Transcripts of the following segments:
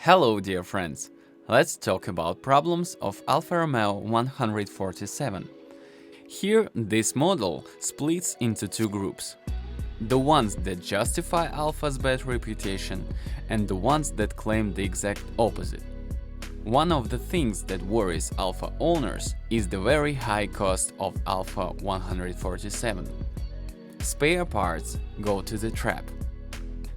Hello dear friends, let's talk about problems of Alfa Romeo 147. Here this model splits into two groups. The ones that justify Alfa's bad reputation and the ones that claim the exact opposite. One of the things that worries Alfa owners is the very high cost of Alfa 147. Spare parts go to the trap.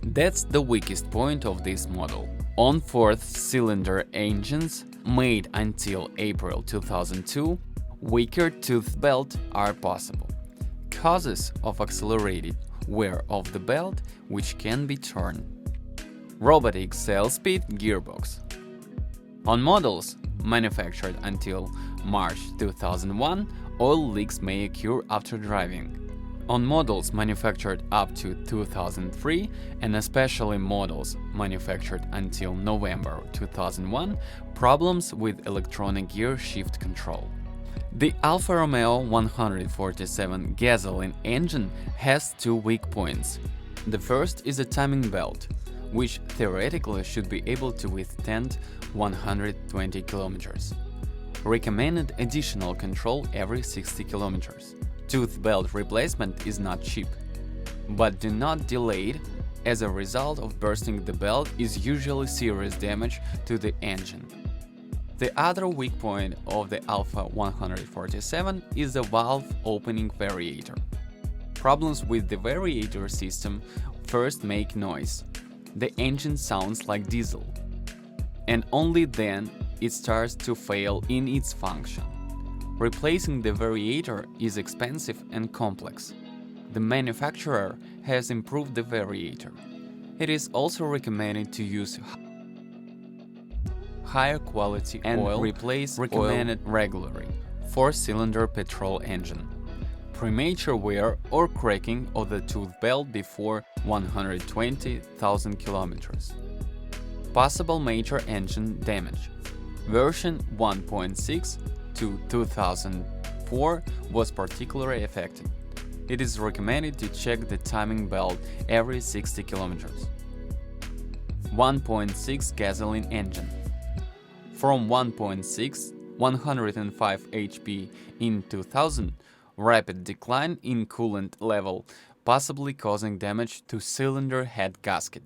That's the weakest point of this model. On fourth-cylinder engines made until April 2002, weaker tooth belts are possible. Causes of accelerated wear of the belt, which can be torn. Robotic 6-speed gearbox. On models manufactured until March 2001, oil leaks may occur after driving. On models manufactured up to 2003, and especially models manufactured until November 2001, problems with electronic gear shift control. The Alfa Romeo 147 gasoline engine has two weak points. The first is a timing belt, which theoretically should be able to withstand 120 km. Recommended additional control every 60 km. Tooth belt replacement is not cheap, but do not delay it. As a result of bursting the belt is usually serious damage to the engine. The other weak point of the Alfa 147 is the valve opening variator. Problems with the variator system first make noise. The engine sounds like diesel, and only then it starts to fail in its function. Replacing the variator is expensive and complex. The manufacturer has improved the variator. It is also recommended to use higher quality and oil replace recommended regularly. 4-cylinder petrol engine. Premature wear or cracking of the tooth belt before 120,000 km. Possible major engine damage. Version 1.6 to 2004 was particularly affected. It is recommended to check the timing belt every 60 km. 1.6 gasoline engine. From 1.6, 105 HP in 2000, rapid decline in coolant level, possibly causing damage to cylinder head gasket.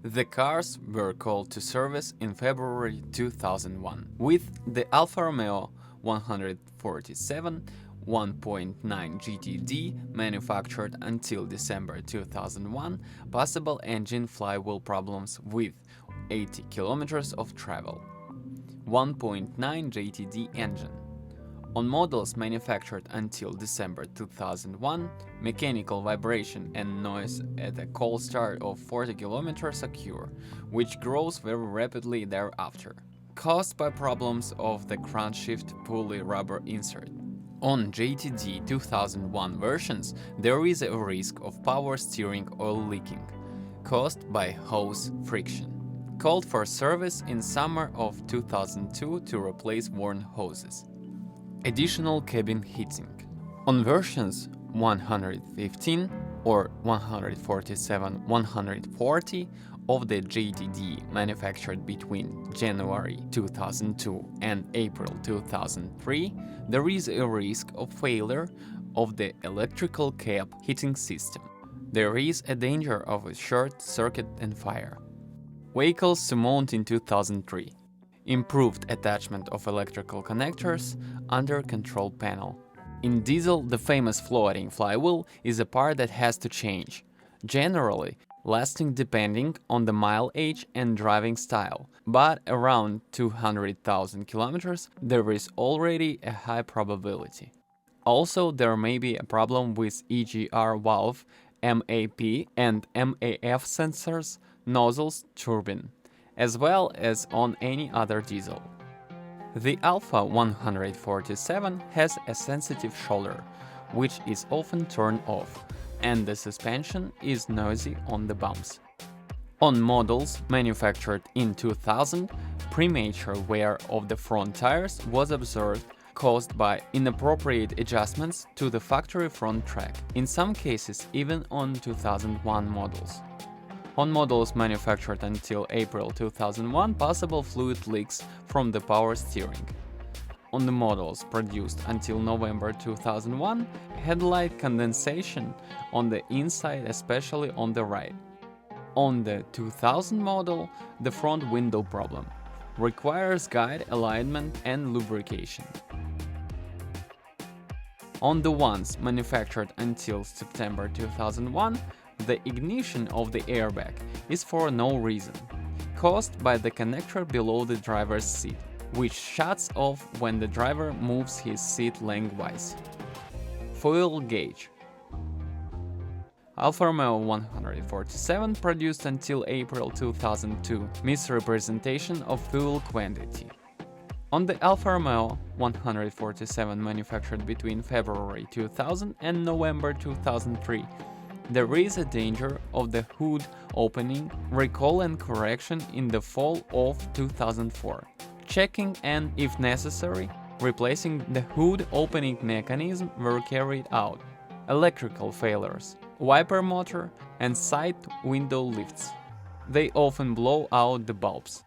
The cars were called to service in February 2001. With the Alfa Romeo 147 1.9 GTD manufactured until December 2001, possible engine flywheel problems with 80 km of travel. 1.9 GTD engine. On models manufactured until December 2001, mechanical vibration and noise at a cold start of 40 km occur, which grows very rapidly thereafter, caused by problems of the crankshaft pulley rubber insert. On GTD 2001 versions, there is a risk of power steering oil leaking, caused by hose friction. Called for service in summer of 2002 to replace worn hoses. Additional cabin heating. On versions 115 or 147-140 of the GTD manufactured between January 2002 and April 2003, there is a risk of failure of the electrical cap heating system. There is a danger of a short circuit and fire. Vehicles to mount in 2003. Improved attachment of electrical connectors under control panel. In diesel, the famous floating flywheel is a part that has to change, generally lasting depending on the mileage and driving style, but around 200,000 km there is already a high probability. Also, there may be a problem with EGR valve, MAP and MAF sensors, nozzles, turbine, as well as on any other diesel. The Alfa 147 has a sensitive shoulder, which is often turned off, and the suspension is noisy on the bumps. On models manufactured in 2000, premature wear of the front tires was observed, caused by inappropriate adjustments to the factory front track, in some cases even on 2001 models. On models manufactured until April 2001, possible fluid leaks from the power steering. On the models produced until November 2001, headlight condensation on the inside, especially on the right. On the 2000 model, the front window problem requires guide alignment and lubrication. On the ones manufactured until September 2001, the ignition of the airbag is for no reason, caused by the connector below the driver's seat, which shuts off when the driver moves his seat lengthwise. Fuel gauge. Alfa Romeo 147 produced until April 2002, misrepresentation of fuel quantity. On the Alfa Romeo 147 manufactured between February 2000 and November 2003, there is a danger of the hood opening, recall and correction in the fall of 2004. Checking and, if necessary, replacing the hood opening mechanism were carried out. Electrical failures, wiper motor and side window lifts. They often blow out the bulbs.